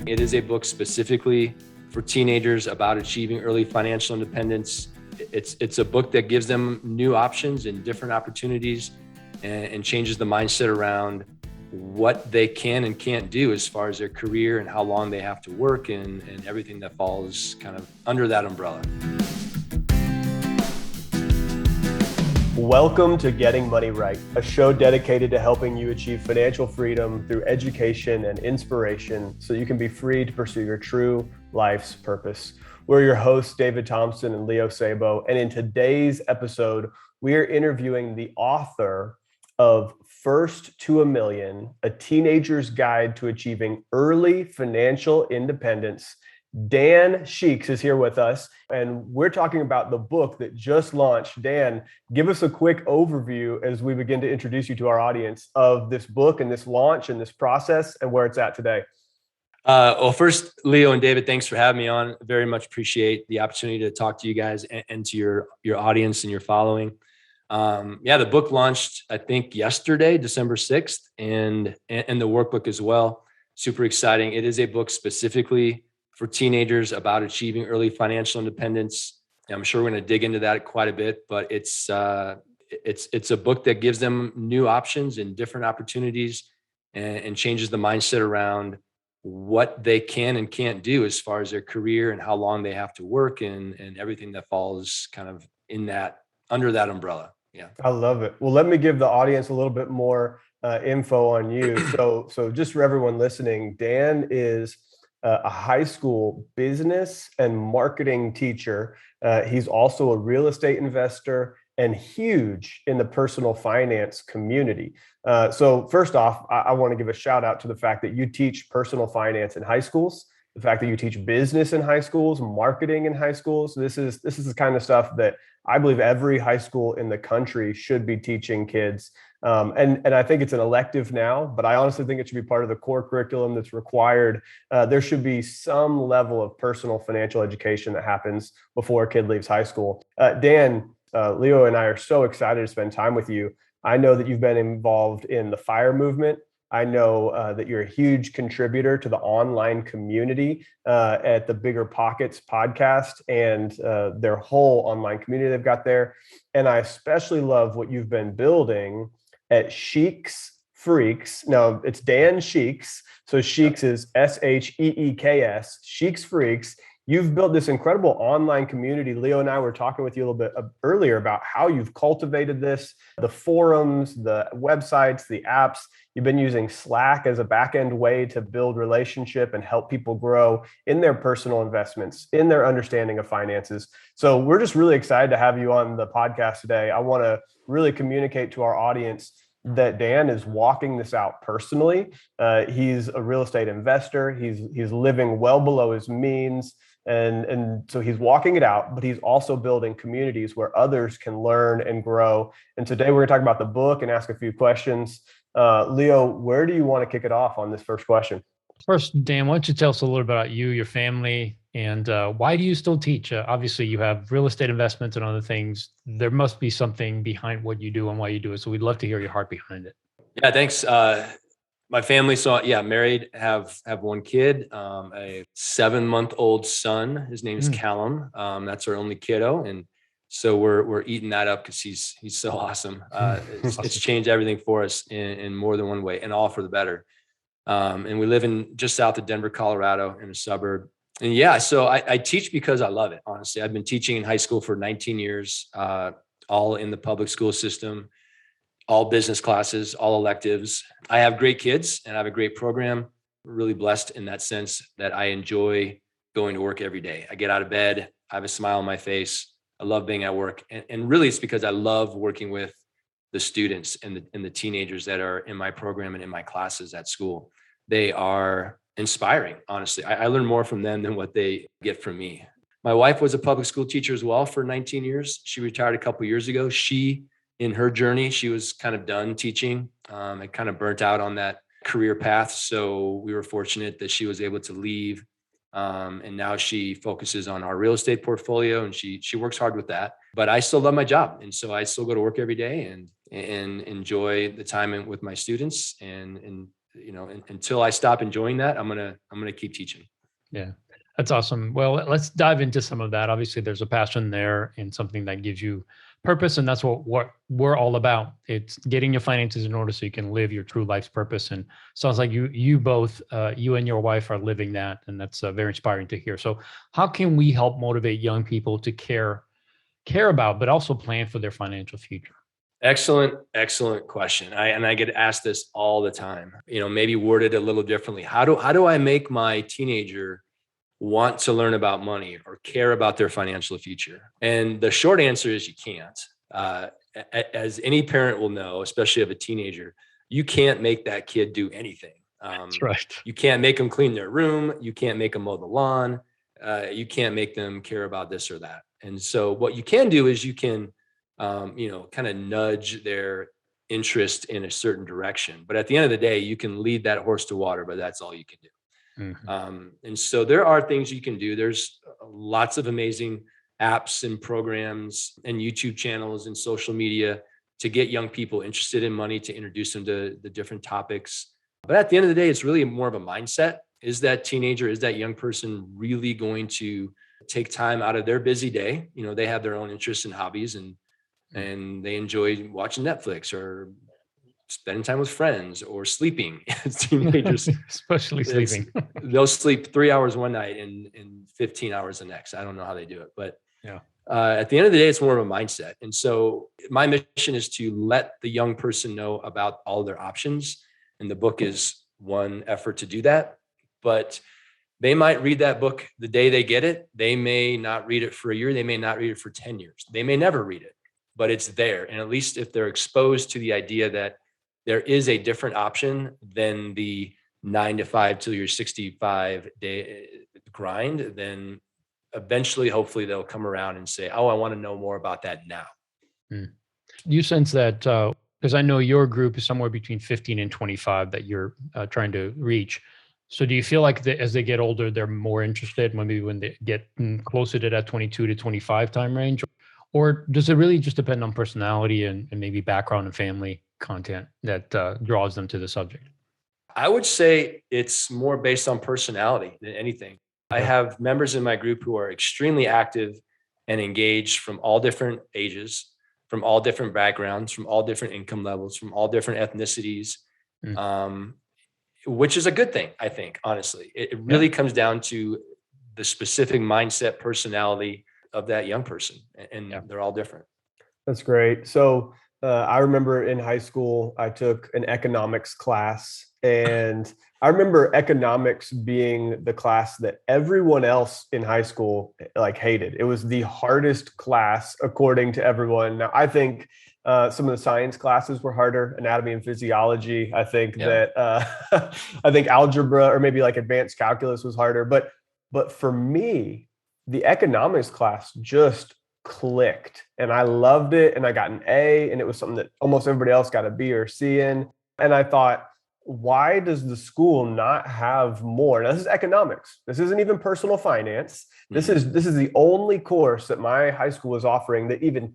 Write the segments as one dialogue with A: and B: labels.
A: It is a book specifically for teenagers about achieving early financial independence. It's a book that gives them new options and different opportunities and changes the mindset around what they can and can't do as far as their career and how long they have to work and everything that falls kind of under that umbrella.
B: Welcome to Getting Money Right, a show dedicated to helping you achieve financial freedom through education and inspiration so you can be free to pursue your true life's purpose. We're your hosts, David Thompson and Leo Sabo, and in today's episode, we are interviewing the author of First to a Million, a teenager's guide to achieving early financial independence. Dan Sheeks is here with us, and we're talking about the book that just launched. Dan, give us a quick overview as we begin to introduce you to our audience of this book and this launch and this process and where it's at today.
A: Well, first, Leo and David, thanks for having me on. Very much appreciate the opportunity to talk to you guys and to your audience and your following. The book launched, I think, yesterday, December 6th, and the workbook as well. Super exciting. It is a book specifically for teenagers about achieving early financial independence. I'm sure we're going to dig into that quite a bit, but it's a book that gives them new options and different opportunities and changes the mindset around what they can and can't do as far as their career and how long they have to work and everything that falls kind of in that, under that umbrella. Yeah.
B: I love it. Well, let me give the audience a little bit more info on you. So just for everyone listening, Dan is a high school business and marketing teacher. He's also a real estate investor and huge in the personal finance community. So first off, I want to give a shout out to the fact that you teach personal finance in high schools, the fact that you teach business in high schools, marketing in high schools. This is the kind of stuff that I believe every high school in the country should be teaching kids. And I think it's an elective now, but I honestly think it should be part of the core curriculum that's required. There should be some level of personal financial education that happens before a kid leaves high school. Dan, Leo and I are so excited to spend time with you. I know that you've been involved in the FIRE movement. I know that you're a huge contributor to the online community at the Bigger Pockets podcast and their whole online community they've got there. And I especially love what you've been building at Sheeks Freaks. Now it's Dan Sheeks. So Sheeks is Sheeks, Sheeks Freaks. You've built this incredible online community. Leo and I were talking with you a little bit earlier about how you've cultivated this, the forums, the websites, the apps. You've been using Slack as a back-end way to build relationship and help people grow in their personal investments, in their understanding of finances. So we're just really excited to have you on the podcast today. I want to really communicate to our audience that Dan is walking this out personally. He's a real estate investor. He's living well below his means. And so he's walking it out, but he's also building communities where others can learn and grow. And today we're going to talk about the book and ask a few questions. Leo, where do you want to kick it off on this first question?
C: First, Dan, why don't you tell us a little bit about you, your family, and why do you still teach? Obviously, you have real estate investments and other things. There must be something behind what you do and why you do it. So we'd love to hear your heart behind it.
A: Yeah, thanks. My family, married, have one kid, a 7-month-old son. His name is Callum. That's our only kiddo, and so we're eating that up because he's so awesome. It's changed everything for us in more than one way, and all for the better. And we live in just south of Denver, Colorado, in a suburb. And so I teach because I love it. Honestly, I've been teaching in high school for 19 years, all in the public school system. All business classes, all electives. I have great kids and I have a great program. Really blessed in that sense that I enjoy going to work every day. I get out of bed, I have a smile on my face. I love being at work. And really it's because I love working with the students and the teenagers that are in my program and in my classes at school. They are inspiring, honestly. I learn more from them than what they get from me. My wife was a public school teacher as well for 19 years. She retired a couple of years ago. In her journey, she was kind of done teaching and kind of burnt out on that career path. So we were fortunate that she was able to leave. And now she focuses on our real estate portfolio and she works hard with that. But I still love my job. And so I still go to work every day and enjoy the time with my students and until I stop enjoying that, I'm going to keep teaching.
C: Yeah, that's awesome. Well, let's dive into some of that. Obviously, there's a passion there and something that gives you purpose, and that's what we're all about. It's getting your finances in order so you can live your true life's purpose. And sounds like you both, you and your wife, are living that, and that's very inspiring to hear. So, how can we help motivate young people to care about, but also plan for their financial future?
A: Excellent question. I get asked this all the time, maybe worded a little differently. How do I make my teenager want to learn about money or care about their financial future? And the short answer is you can't. As any parent will know, especially of a teenager, you can't make that kid do anything.
C: That's right.
A: You can't make them clean their room. You can't make them mow the lawn. You can't make them care about this or that. And so what you can do is you can kind of nudge their interest in a certain direction. But at the end of the day, you can lead that horse to water, but that's all you can do. And so there are things you can do. There's lots of amazing apps and programs and YouTube channels and social media to get young people interested in money, to introduce them to the different topics. But at the end of the day, it's really more of a mindset. Is that teenager, is that young person really going to take time out of their busy day? They have their own interests and hobbies, and they enjoy watching Netflix or spending time with friends or sleeping. Teenagers,
C: especially sleeping.
A: They'll sleep 3 hours one night and 15 hours the next. I don't know how they do it, but
C: yeah.
A: At the end of the day, it's more of a mindset. And so my mission is to let the young person know about all their options. And the book is one effort to do that. But they might read that book the day they get it. They may not read it for a year. They may not read it for 10 years. They may never read it, but it's there. And at least if they're exposed to the idea that there is a different option than the 9 to 5 till you're 65 day grind, then eventually, hopefully they'll come around and say, oh, I want to know more about that now.
C: You sense that, because I know your group is somewhere between 15 and 25 that you're trying to reach. So do you feel like as they get older, they're more interested maybe when they get closer to that 22 to 25 time range? Or does it really just depend on personality and maybe background and family content that draws them to the subject?
A: I would say it's more based on personality than anything. I have members in my group who are extremely active and engaged from all different ages, from all different backgrounds, from all different income levels, from all different ethnicities, which is a good thing, I think, honestly. It really comes down to the specific mindset, personality of that young person, and they're all different.
B: That's great. So I remember in high school, I took an economics class, and I remember economics being the class that everyone else in high school hated. It was the hardest class according to everyone. Now, I think some of the science classes were harder, anatomy and physiology. I think that I think algebra or maybe advanced calculus was harder. But for me, the economics class just clicked, and I loved it, and I got an A, and it was something that almost everybody else got a B or C in. And I thought, why does the school not have more? Now, this is economics. This isn't even personal finance. This is the only course that my high school was offering that even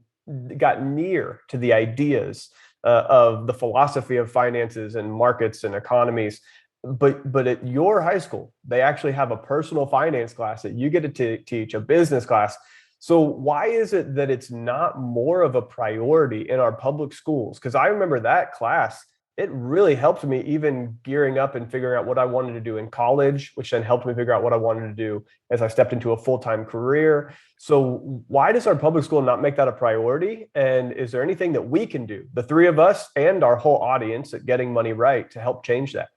B: got near to the ideas of the philosophy of finances and markets and economies. But at your high school, they actually have a personal finance class that you get to teach, a business class. So why is it that it's not more of a priority in our public schools? Because I remember that class, it really helped me even gearing up and figuring out what I wanted to do in college, which then helped me figure out what I wanted to do as I stepped into a full-time career. So why does our public school not make that a priority? And is there anything that we can do, the three of us and our whole audience, at Getting Money Right, to help change that?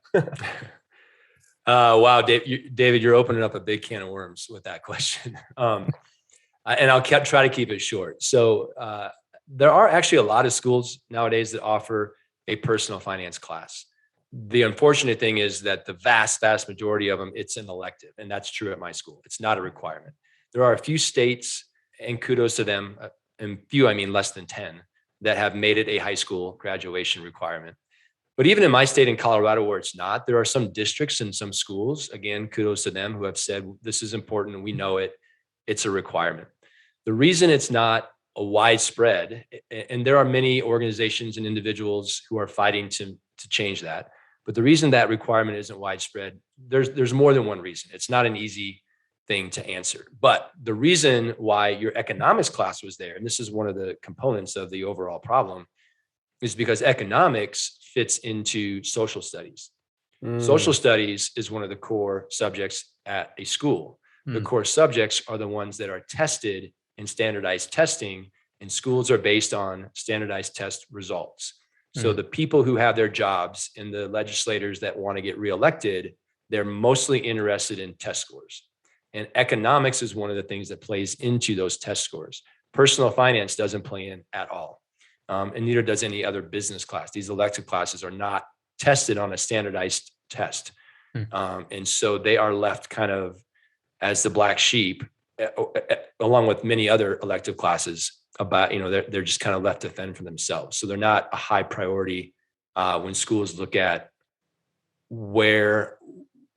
A: Wow, David, you're opening up a big can of worms with that question. And I'll try to keep it short. So there are actually a lot of schools nowadays that offer a personal finance class. The unfortunate thing is that the vast majority of them, it's an elective. And that's true at my school. It's not a requirement. There are a few states, and kudos to them, and few, I mean less than 10, that have made it a high school graduation requirement. But even in my state in Colorado where it's not, there are some districts and some schools, again, kudos to them, who have said, this is important and we know it, it's a requirement. The reason it's not a widespread, and there are many organizations and individuals who are fighting to change that. But the reason that requirement isn't widespread, there's more than one reason. It's not an easy thing to answer. But the reason why your economics class was there, and this is one of the components of the overall problem, is because economics fits into social studies. Social studies is one of the core subjects at a school. The core subjects are the ones that are tested in standardized testing, and schools are based on standardized test results. So the people who have their jobs and the legislators that want to get reelected, they're mostly interested in test scores. And economics is one of the things that plays into those test scores. Personal finance doesn't play in at all. And neither does any other business class. These elective classes are not tested on a standardized test. And so they are left kind of as the black sheep, along with many other elective classes about, they're just kind of left to fend for themselves. So they're not a high priority when schools look at where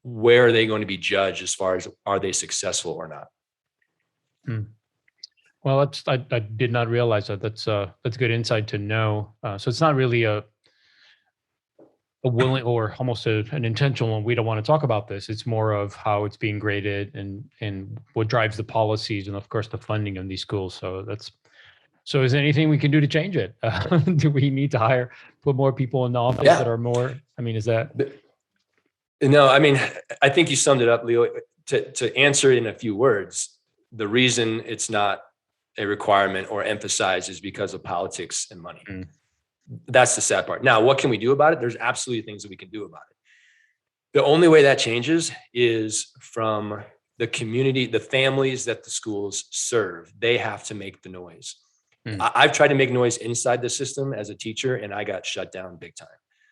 A: are they going to be judged as far as are they successful or not.
C: Well, I did not realize that. That's good insight to know. So it's not really a willing or almost an intentional, we don't want to talk about this. It's more of how it's being graded and what drives the policies and of course the funding of these schools. So is there anything we can do to change it? Do we need to put more people in the office that are more, is that?
A: No, I think you summed it up, Leo. To answer it in a few words, the reason it's not a requirement or emphasized is because of politics and money. That's the sad part. Now, what can we do about it? There's absolutely things that we can do about it. The only way that changes is from the community, the families that the schools serve. They have to make the noise. I've tried to make noise inside the system as a teacher, and I got shut down big time.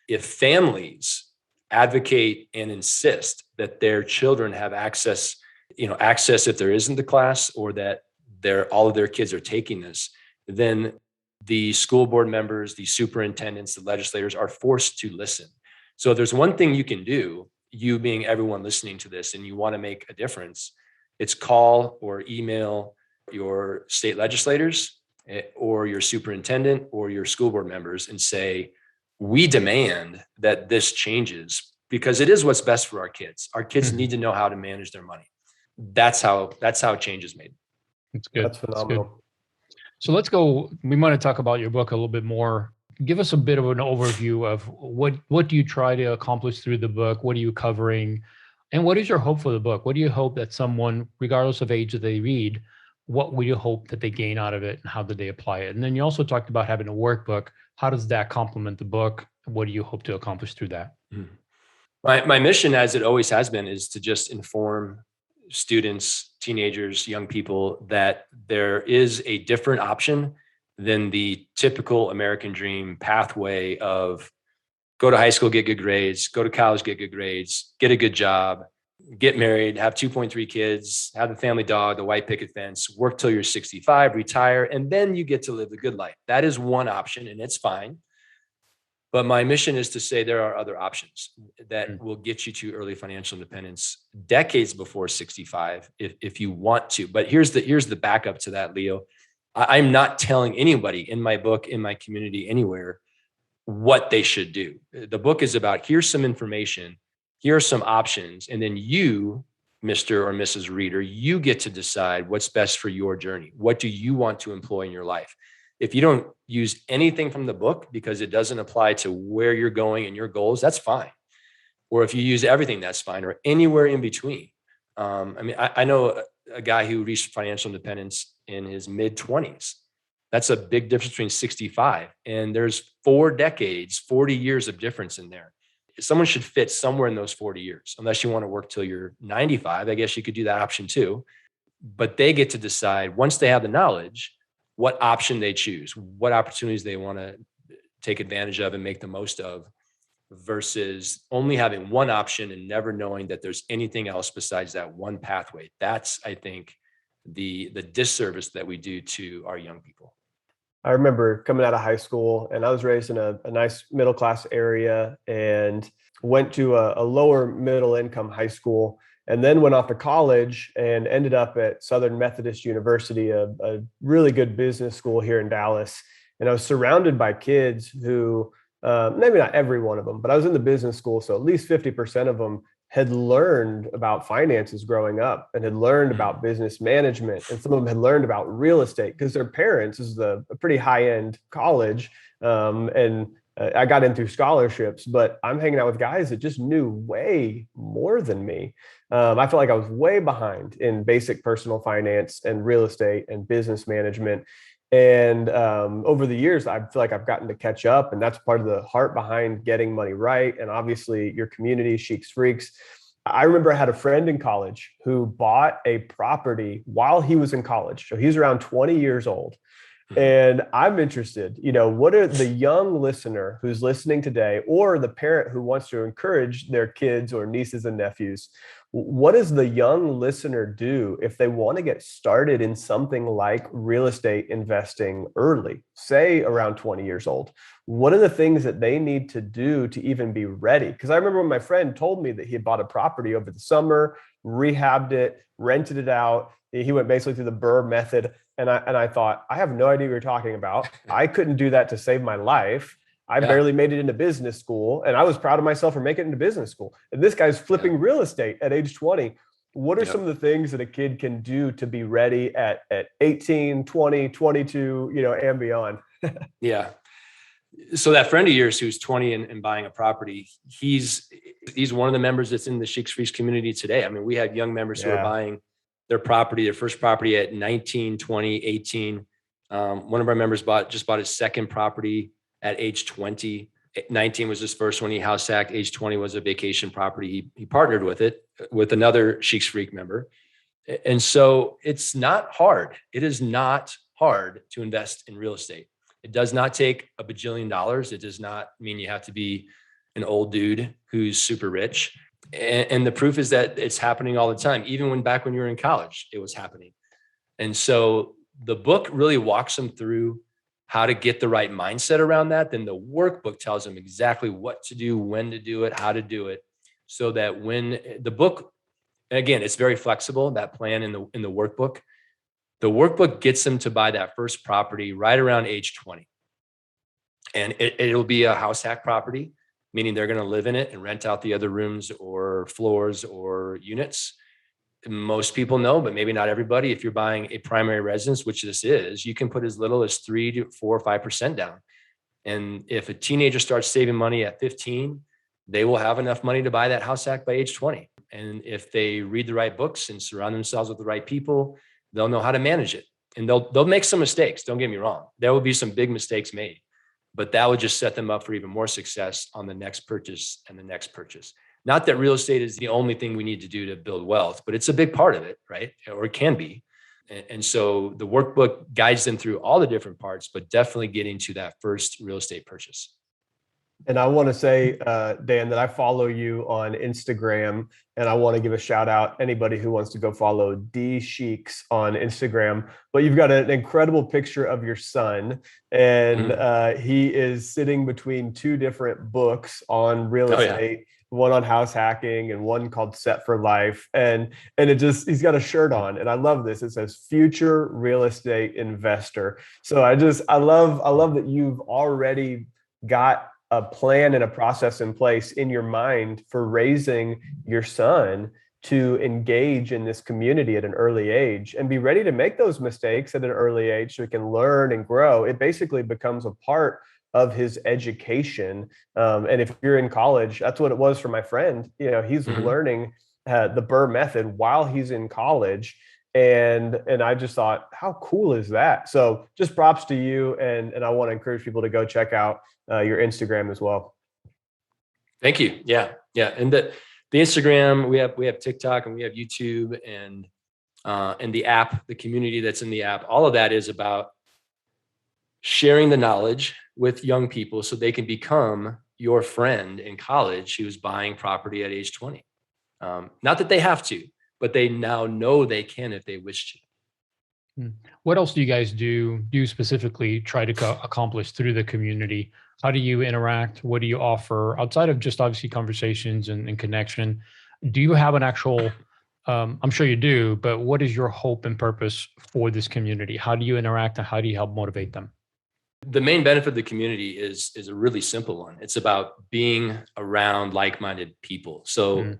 A: If families advocate and insist that their children have access if there isn't the class or that all of their kids are taking this, then the school board members, the superintendents, the legislators are forced to listen. So if there's one thing you can do, you being everyone listening to this, and you want to make a difference, it's call or email your state legislators or your superintendent or your school board members and say, we demand that this changes because it is what's best for our kids. Our kids need to know how to manage their money. That's how change is made.
C: That's good.
B: That's phenomenal.
C: That's good. So let's go. We want to talk about your book a little bit more. Give us a bit of an overview of what do you try to accomplish through the book? What are you covering? And what is your hope for the book? What do you hope that someone, regardless of age that they read, what would you hope that they gain out of it and how do they apply it? And then you also talked about having a workbook. How does that complement the book? What do you hope to accomplish through that?
A: My mission, as it always has been, is to just inform students, teenagers, young people that there is a different option than the typical American dream pathway of go to high school, get good grades, go to college, get good grades, get a good job, get married, have 2.3 kids, have the family dog, the white picket fence, work till you're 65, retire, and then you get to live the good life. That is one option, and it's fine. But my mission is to say there are other options that will get you to early financial independence decades before 65 if you want to. But here's the backup to that, Leo. I'm not telling anybody in my book, in my community, anywhere, what they should do. The book is about, here's some information, here are some options, and then you, Mr. or Mrs. Reader, you get to decide what's best for your journey. What do you want to employ in your life? If you don't use anything from the book because it doesn't apply to where you're going and your goals, that's fine. Or if you use everything, that's fine, or anywhere in between. I know a guy who reached financial independence in his mid-20s. That's a big difference between 65. And there's 4 decades, 40 years of difference in there. Someone should fit somewhere in those 40 years, unless you want to work till you're 95. I guess you could do that option too. But they get to decide, once they have the knowledge, what option they choose, what opportunities they want to take advantage of and make the most of, versus only having one option and never knowing that there's anything else besides that one pathway. That's, I think, the disservice that we do to our young people.
B: I remember coming out of high school, and I was raised in a nice middle-class area and went to a lower middle income high school, and then went off to college and ended up at Southern Methodist University, a really good business school here in Dallas. And I was surrounded by kids who maybe not every one of them, but I was in the business school. So at least 50% of them had learned about finances growing up and had learned about business management. And some of them had learned about real estate because their parents, this is a pretty high end college. And I got in through scholarships, but I'm hanging out with guys that just knew way more than me. I felt like I was way behind in basic personal finance and real estate and business management. And over the years, I feel like I've gotten to catch up, and that's part of the heart behind getting money right. And obviously, your community, Sheiks Freaks. I remember I had a friend in college who bought a property while he was in college. So he's around 20 years old. And I'm interested, what are the young listener who's listening today, or the parent who wants to encourage their kids or nieces and nephews? What does the young listener do if they want to get started in something like real estate investing early, say around 20 years old? What are the things that they need to do to even be ready? Because I remember when my friend told me that he had bought a property over the summer, rehabbed it, rented it out. He went basically through the Burr method. And I thought, I have no idea what you're talking about. I couldn't do that to save my life. I barely made it into business school, and I was proud of myself for making it into business school. And this guy's flipping real estate at age 20. What are some of the things that a kid can do to be ready at 18, 20, 22, and beyond?
A: Yeah. So that friend of yours who's 20 and buying a property, he's one of the members that's in the Sheiks Freaks community today. I mean, we have young members who are buying their first property at 19, 20, 18. One of our members just bought his second property at age 20. 19 was his first one. He house hacked. Age 20 was a vacation property. He partnered with another Sheiks Freak member. And so it's not hard. It is not hard to invest in real estate. It does not take $1 bajillion. It does not mean you have to be an old dude who's super rich. And the proof is that it's happening all the time. Even back when you were in college, it was happening. And so the book really walks them through how to get the right mindset around that. Then the workbook tells them exactly what to do, when to do it, how to do it, so that when the book, again, it's very flexible, that plan in the workbook gets them to buy that first property right around age 20. And it'll be a house hack property, meaning they're going to live in it and rent out the other rooms or floors or units. Most people know, but maybe not everybody. If you're buying a primary residence, which this is, you can put as little as 3 to 4 or 5% down. And if a teenager starts saving money at 15, they will have enough money to buy that house hack by age 20. And if they read the right books and surround themselves with the right people, they'll know how to manage it. And they'll make some mistakes. Don't get me wrong. There will be some big mistakes made, but that would just set them up for even more success on the next purchase and the next purchase. Not that real estate is the only thing we need to do to build wealth, but it's a big part of it, right? Or it can be. And so the workbook guides them through all the different parts, but definitely getting to that first real estate purchase.
B: And I want to say, Dan, that I follow you on Instagram, and I want to give a shout out anybody who wants to go follow D Sheiks on Instagram. But you've got an incredible picture of your son, and he is sitting between 2 different books on real estate. One on house hacking and one called Set for Life. And he's got a shirt on, and I love this. It says future real estate investor. So I love that you've already got a plan and a process in place in your mind for raising your son to engage in this community at an early age and be ready to make those mistakes at an early age so he can learn and grow. It basically becomes a part of his education. And if you're in college, that's what it was for my friend. He's learning the Burr method while he's in college. And I just thought, how cool is that? So just props to you. And I want to encourage people to go check out your Instagram as well.
A: Thank you. Yeah. And the Instagram, we have TikTok, and we have YouTube, and the app, the community that's in the app. All of that is about sharing the knowledge with young people so they can become your friend in college who's buying property at age 20. Not that they have to, but they now know they can if they wish to.
C: What else do you guys do specifically try to accomplish through the community? How do you interact? What do you offer outside of just obviously conversations and connection? Do you have an actual, I'm sure you do, but what is your hope and purpose for this community? How do you interact and how do you help motivate them?
A: The main benefit of the community is a really simple one. It's about being around like-minded people. So,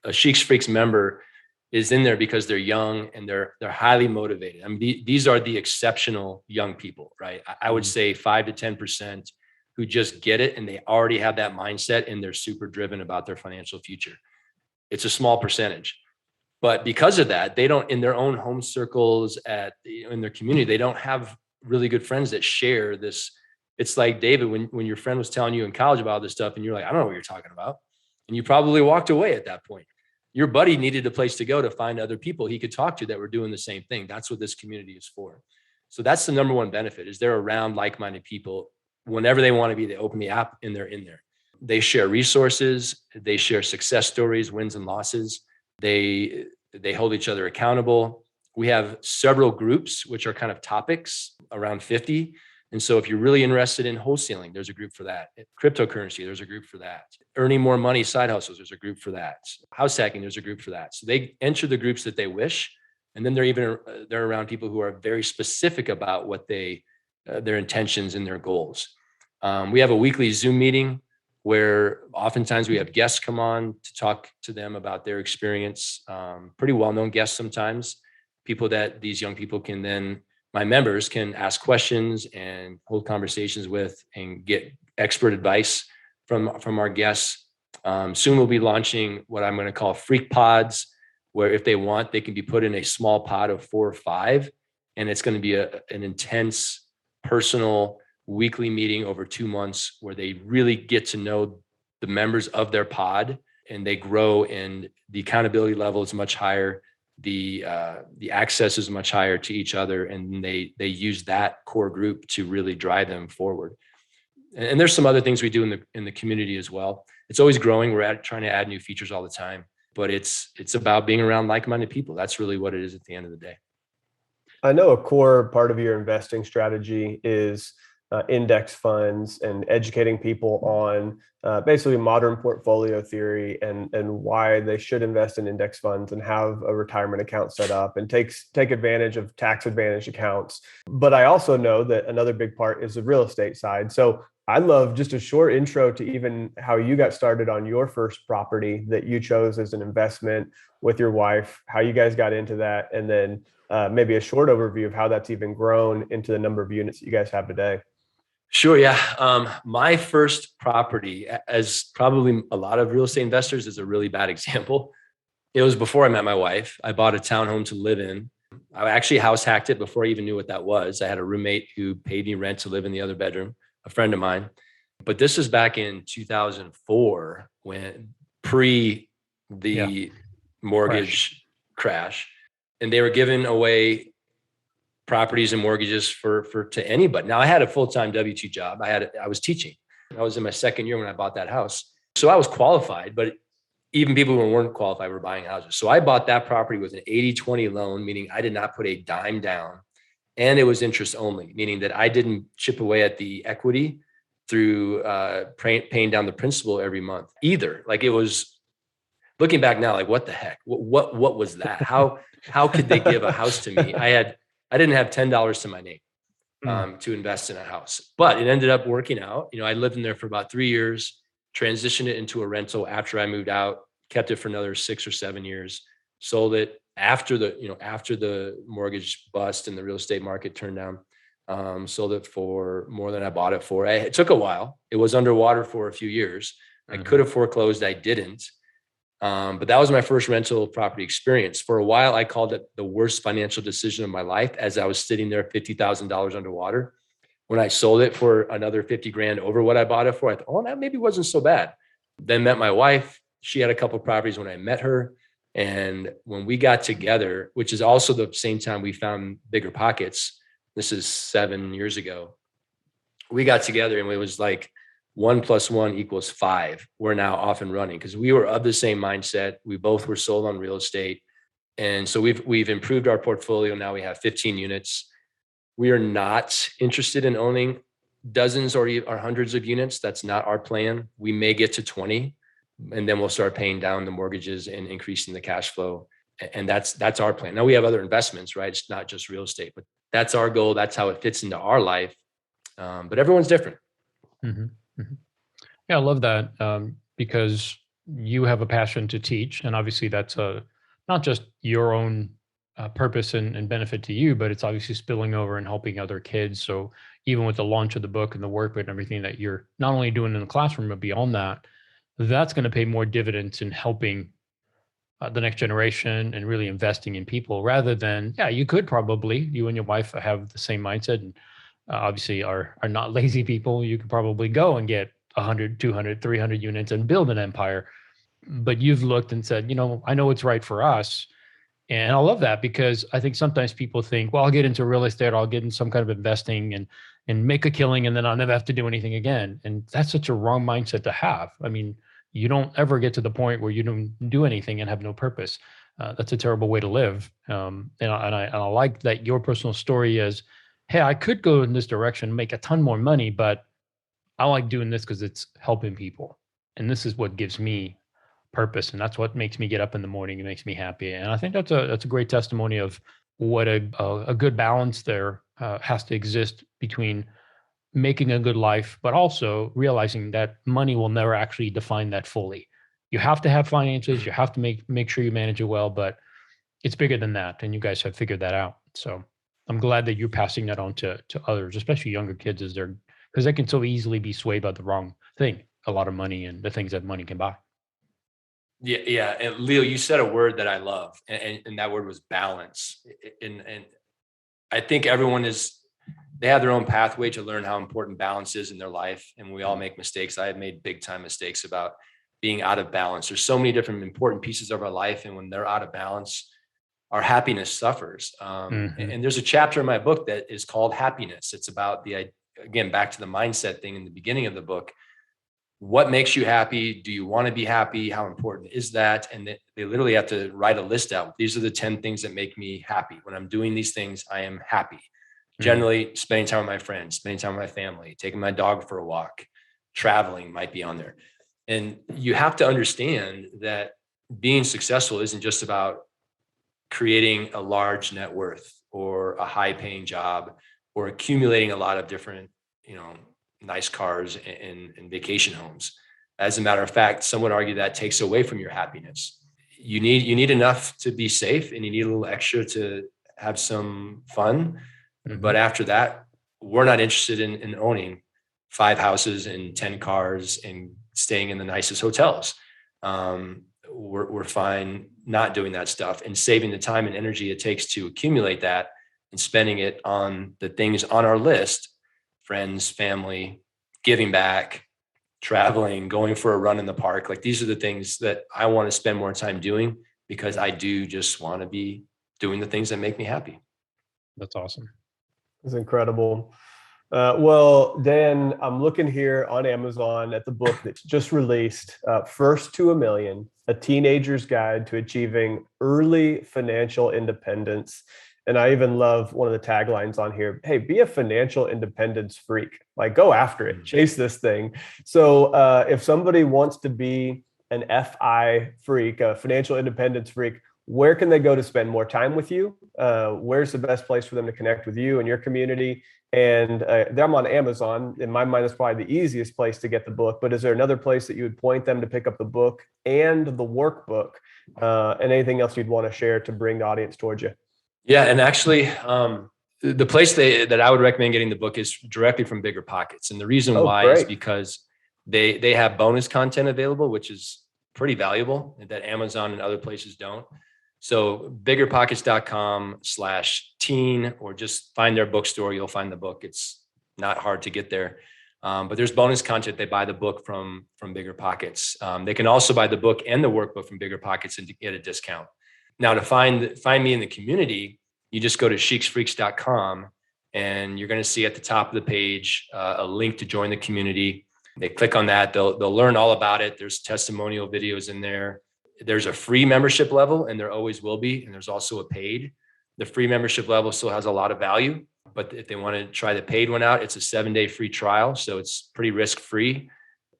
A: a Sheiks Freaks member is in there because they're young and they're highly motivated. I mean, these are the exceptional young people, right? I would say 5 to 10% who just get it and they already have that mindset and they're super driven about their financial future. It's a small percentage. But because of that, they don't, in their own home circles in their community, they don't have really good friends that share this. It's like, David, when your friend was telling you in college about this stuff and you're like, I don't know what you're talking about. And you probably walked away at that point. Your buddy needed a place to go to find other people he could talk to that were doing the same thing. That's what this community is for. So that's the number one benefit, is they're around like-minded people. Whenever they want to be, they open the app and they're in there. They share resources. They share success stories, wins and losses. They hold each other accountable. We have several groups, which are kind of topics, around 50. And so if you're really interested in wholesaling, there's a group for that. Cryptocurrency, there's a group for that. Earning more money, side hustles, there's a group for that. House hacking, there's a group for that. So they enter the groups that they wish. And then they're around people who are very specific about what their intentions and their goals. We have a weekly Zoom meeting where oftentimes we have guests come on to talk to them about their experience. Pretty well-known guests sometimes, people that these young people can then, my members can ask questions and hold conversations with and get expert advice from our guests. Soon we'll be launching what I'm going to call freak pods, where if they want, they can be put in a small pod of 4 or 5. And it's going to be an intense, personal, weekly meeting over 2 months where they really get to know the members of their pod and they grow, and the accountability level is much higher. The access is much higher to each other, and they use that core group to really drive them forward. And there's some other things we do in the community as well. It's always growing. We're trying to add new features all the time, but it's about being around like-minded people. That's really what it is at the end of the day.
B: I know a core part of your investing strategy is index funds and educating people on basically modern portfolio theory and why they should invest in index funds and have a retirement account set up and take advantage of tax advantage accounts. But I also know that another big part is the real estate side. So I'd love just a short intro to even how you got started on your first property that you chose as an investment with your wife, how you guys got into that, and then maybe a short overview of how that's even grown into the number of units that you guys have today.
A: Sure. Yeah. My first property, as probably a lot of real estate investors, is a really bad example. It was before I met my wife. I bought a townhome to live in. I actually house hacked it before I even knew what that was. I had a roommate who paid me rent to live in the other bedroom, a friend of mine. But this was back in 2004, when the mortgage crash, and they were giving away properties and mortgages to anybody. Now I had a full-time W-2 job. I was teaching. I was in my second year when I bought that house. So I was qualified, but even people who weren't qualified were buying houses. So I bought that property with an 80-20 loan, meaning I did not put a dime down, and it was interest only, meaning that I didn't chip away at the equity through paying down the principal every month either. Like, it was, looking back now, like, what the heck? What was that? How could they give a house to me? I didn't have $10 to my name to invest in a house, but it ended up working out. I lived in there for about 3 years, transitioned it into a rental after I moved out, kept it for another 6 or 7 years, sold it after the mortgage bust and the real estate market turned down. Sold it for more than I bought it for. It took a while. It was underwater for a few years. I could have foreclosed. I didn't. But that was my first rental property experience. For a while, I called it the worst financial decision of my life, as I was sitting there $50,000 underwater. When I sold it for another 50 grand over what I bought it for, I thought, oh, that maybe wasn't so bad. Then met my wife. She had a couple of properties when I met her. And when we got together, which is also the same time we found Bigger Pockets, this is 7 years ago, we got together and it was like, 1 + 1 = 5. We're now off and running because we were of the same mindset. We both were sold on real estate. And so we've improved our portfolio. Now we have 15 units. We are not interested in owning dozens or hundreds of units. That's not our plan. We may get to 20, and then we'll start paying down the mortgages and increasing the cash flow. And that's our plan. Now we have other investments, right? It's not just real estate, but that's our goal. That's how it fits into our life. But everyone's different.
C: Mhm, mhm. Yeah, I love that, because you have a passion to teach, and obviously that's not just your own purpose and benefit to you, but it's obviously spilling over and helping other kids. So even with the launch of the book and the work and everything that you're not only doing in the classroom, but beyond that, that's going to pay more dividends in helping the next generation and really investing in people rather than, yeah, you could probably, you and your wife have the same mindset and obviously are not lazy people. You could probably go and get 100, 200, 300 units and build an empire. But you've looked and said, I know what's right for us. And I love that because I think sometimes people think, well, I'll get into real estate, I'll get in some kind of investing and make a killing, and then I'll never have to do anything again. And that's such a wrong mindset to have. I mean, you don't ever get to the point where you don't do anything and have no purpose. That's a terrible way to live. And I like that your personal story is, hey, I could go in this direction, make a ton more money, but I like doing this because it's helping people, and this is what gives me purpose, and that's what makes me get up in the morning. It makes me happy, and I think that's a great testimony of what a good balance there has to exist between making a good life, but also realizing that money will never actually define that fully. You have to have finances. You have to make sure you manage it well, but it's bigger than that, and you guys have figured that out. So I'm glad that you're passing that on to others, especially younger kids, as they're because they can so easily be swayed by the wrong thing, a lot of money and the things that money can buy.
A: Yeah, yeah. And Leo, you said a word that I love, and that word was balance. And I think they have their own pathway to learn how important balance is in their life. And we all make mistakes. I have made big time mistakes about being out of balance. There's so many different important pieces of our life. And when they're out of balance, our happiness suffers.
C: Mhm.
A: And there's a chapter in my book that is called Happiness. It's about again, back to the mindset thing in the beginning of the book. What makes you happy? Do you want to be happy? How important is that? And they literally have to write a list out. These are the 10 things that make me happy. When I'm doing these things, I am happy.
C: Mm.
A: Generally, spending time with my friends, spending time with my family, taking my dog for a walk, traveling might be on there. And you have to understand that being successful isn't just about creating a large net worth or a high paying job or accumulating a lot of different, nice cars and vacation homes. As a matter of fact, some would argue that takes away from your happiness. You need enough to be safe, and you need a little extra to have some fun. But
C: Mhm.
A: after that, we're not interested in owning 5 houses and 10 cars and staying in the nicest hotels. We're fine not doing that stuff and saving the time and energy it takes to accumulate that and spending it on the things on our list: friends, family, giving back, traveling, going for a run in the park. Like, these are the things that I want to spend more time doing because I do just want to be doing the things that make me happy.
C: That's awesome.
B: It's incredible. Well, Dan, I'm looking here on Amazon at the book that's just released, First to a Million, A Teenager's Guide to Achieving Early Financial Independence. And I even love one of the taglines on here. Hey, be a financial independence freak. Like, go after it, chase this thing. So if somebody wants to be an FI freak, a financial independence freak, where can they go to spend more time with you? Where's the best place for them to connect with you and your community? And I'm on Amazon. In my mind, that's probably the easiest place to get the book. But is there another place that you would point them to pick up the book and the workbook, and anything else you'd want to share to bring the audience towards you?
A: Yeah, and actually, the place that I would recommend getting the book is directly from Bigger Pockets, and the reason
B: Oh,
A: why is
B: great.
A: because they have bonus content available, which is pretty valuable that Amazon and other places don't. So biggerpockets.com/teen, or just find their bookstore. You'll find the book. It's not hard to get there. But there's bonus content. They buy the book from Bigger Pockets. They can also buy the book and the workbook from Bigger Pockets and get a discount. Now, to find me in the community, you just go to sheiksfreaks.com, and you're going to see at the top of the page a link to join the community. They click on that. They'll learn all about it. There's testimonial videos in there. There's a free membership level, and there always will be. And there's also a paid. The free membership level still has a lot of value, but if they want to try the paid one out, it's a 7-day free trial. So it's pretty risk-free,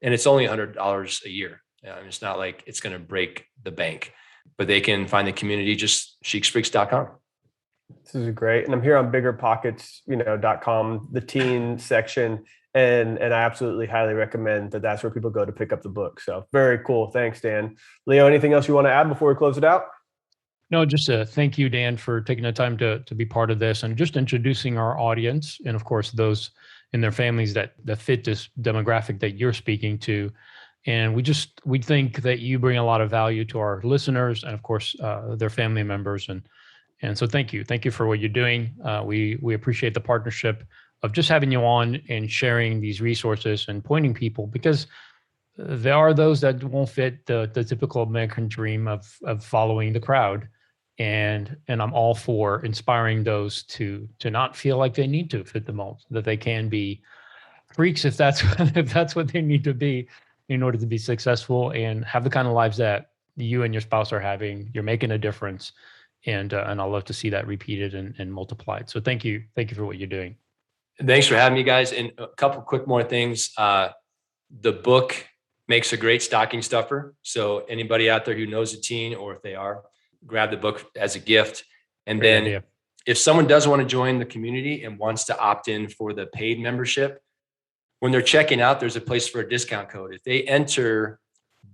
A: and it's only $100 a year. It's not like it's going to break the bank, but they can find the community, just sheiksfreaks.com.
B: This is great. And I'm here on biggerpockets.com, the teen section. And I absolutely highly recommend that that's where people go to pick up the book. So very cool. Thanks, Dan. Leo, anything else you want to add before we close it out?
C: No, just thank you, Dan, for taking the time to be part of this and just introducing our audience, and of course those in their families that fit this demographic that you're speaking to. And we think that you bring a lot of value to our listeners and of course their family members. And so thank you for what you're doing. We appreciate the partnership of just having you on and sharing these resources and pointing people, because there are those that won't fit the typical American dream of following the crowd. And I'm all for inspiring those to not feel like they need to fit the mold, that they can be freaks if that's what they need to be in order to be successful and have the kind of lives that you and your spouse are having. You're making a difference, and I love to see that repeated and multiplied. So thank you for what you're doing.
A: Thanks for having me, guys. And a couple quick more things. The book makes a great stocking stuffer. So anybody out there who knows a teen, or if they are, grab the book as a gift. And
C: Great
A: then
C: idea.
A: If someone does want to join the community and wants to opt in for the paid membership, when they're checking out, there's a place for a discount code. If they enter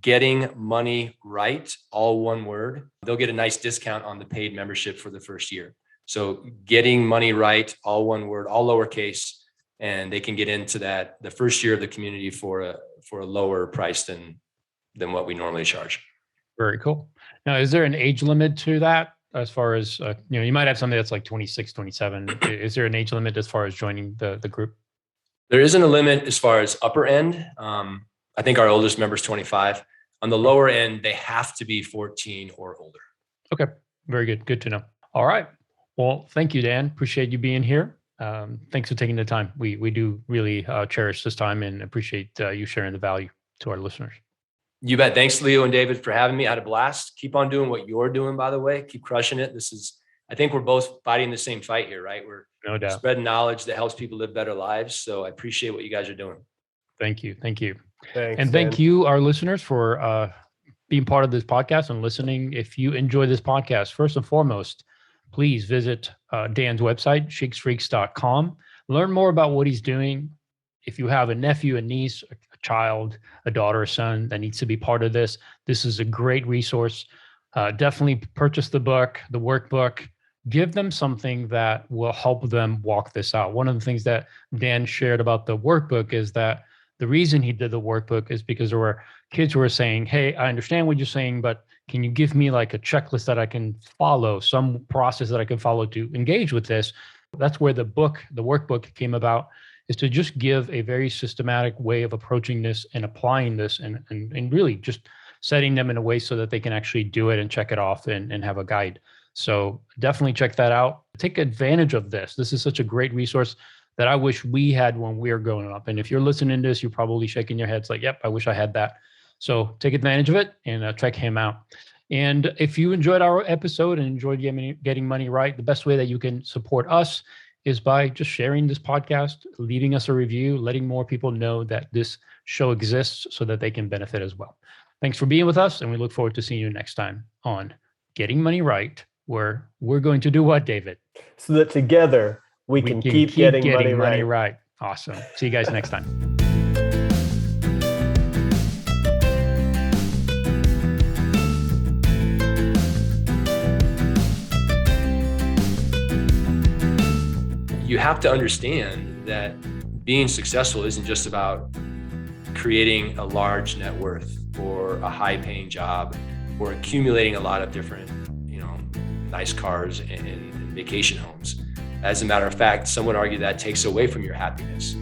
A: Getting Money Right, all one word, they'll get a nice discount on the paid membership for the first year. So Getting Money Right, all one word, all lowercase, and they can get into that the first year of the community for a lower price than what we normally charge.
C: Very cool. Now, is there an age limit to that? As far as, you might have something that's like 26, 27. Is there an age limit as far as joining the group?
A: There isn't a limit as far as upper end. I think our oldest member is 25. On the lower end, they have to be 14 or older.
C: Okay. Very good. Good to know. All right. Well, thank you, Dan. Appreciate you being here. Thanks for taking the time. We do really cherish this time and appreciate you sharing the value to our listeners.
A: You bet. Thanks, Leo and David, for having me. I had a blast. Keep on doing what you're doing, by the way. Keep crushing it. I think we're both fighting the same fight here, right? We're
C: no doubt
A: spreading knowledge that helps people live better lives. So I appreciate what you guys are doing.
C: Thank you. Thank you.
B: Thanks,
C: and thank you, our listeners, for being part of this podcast and listening. If you enjoy this podcast, first and foremost, please visit Dan's website, shakesfreaks.com. Learn more about what he's doing. If you have a nephew, a niece, a child, a daughter, a son that needs to be part of this is a great resource. Definitely purchase the book, the workbook. Give them something that will help them walk this out. One of the things that Dan shared about the workbook is that the reason he did the workbook is because there were kids who were saying, hey, I understand what you're saying, but can you give me like a checklist that I can follow, some process that I can follow to engage with this? That's where the workbook came about, is to just give a very systematic way of approaching this and applying this and really just setting them in a way so that they can actually do it and check it off and have a guide. So definitely check that out. Take advantage of this. This is such a great resource that I wish we had when we were growing up. And if you're listening to this, you're probably shaking your heads like, yep, I wish I had that. So take advantage of it and check him out. And if you enjoyed our episode and enjoyed Getting Money Right, the best way that you can support us is by just sharing this podcast, leaving us a review, letting more people know that this show exists so that they can benefit as well. Thanks for being with us, and we look forward to seeing you next time on Getting Money Right, where we're going to do what, David?
B: So that together we can keep getting money right.
C: Awesome. See you guys next time.
A: You have to understand that being successful isn't just about creating a large net worth or a high paying job or accumulating a lot of different, nice cars and vacation homes. As a matter of fact, some would argue that takes away from your happiness.